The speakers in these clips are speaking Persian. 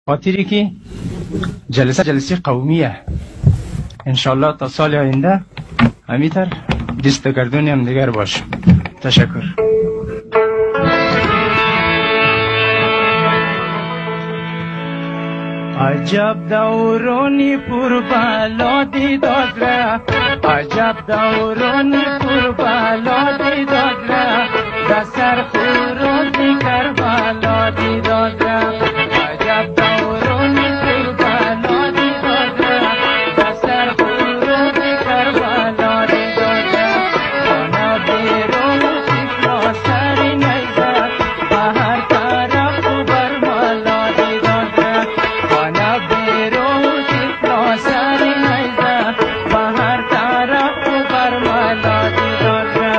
خاطری که جلسه قومیه. انشالله تا سال آینده همیتر دستگردونی هم دیگر باشه. تشکر. عجب دورانی پر بلا دیداد را، عجب دورانی پر بلا دیداد را، در سر خروج کربلا دیداد را. عجب دورانی پر بلا دیداد را، در سر خروج کربلا دیداد را. آنا بیرون شکلا سری نیزد، به هر طرف برمالا دیداد را. آنا بیرون شکلا سری نیزد، به هر طرف برمالا دیداد را.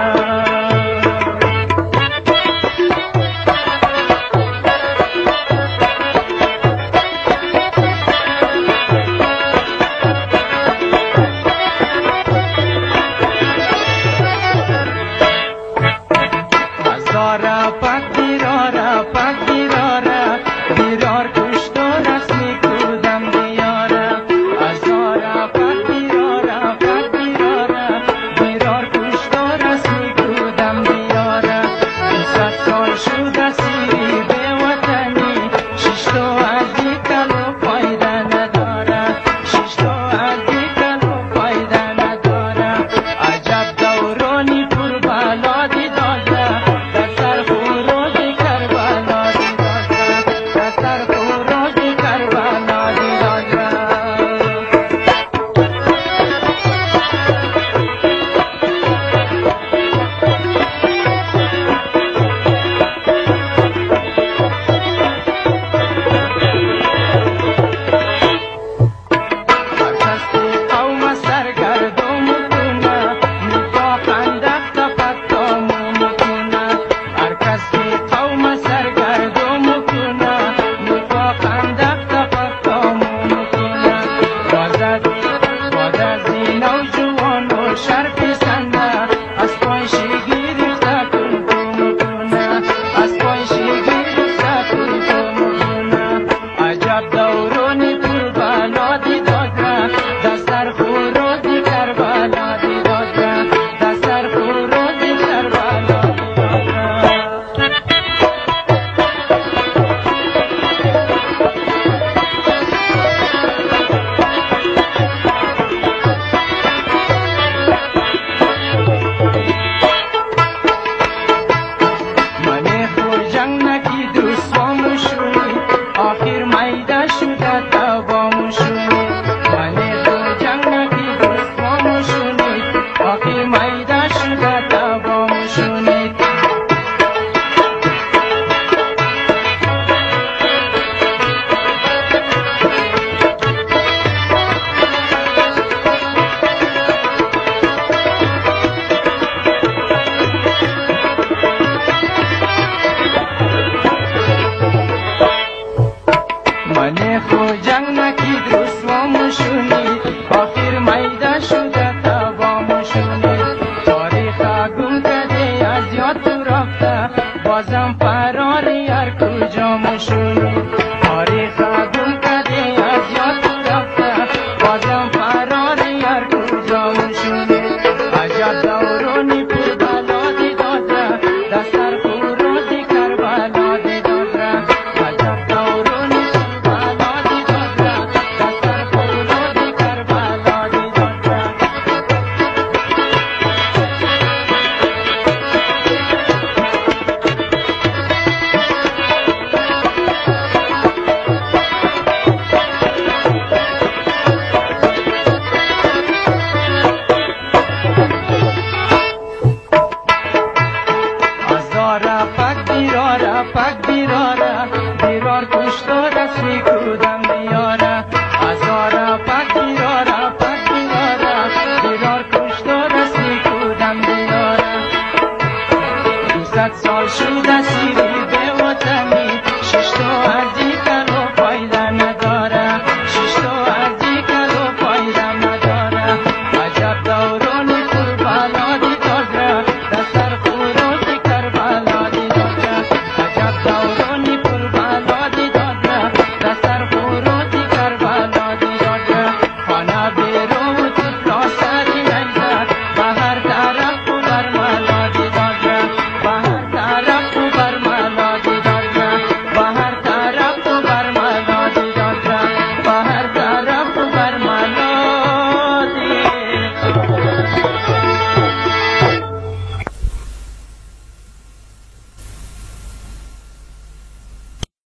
Tariqa gum kade az yod rafta bazam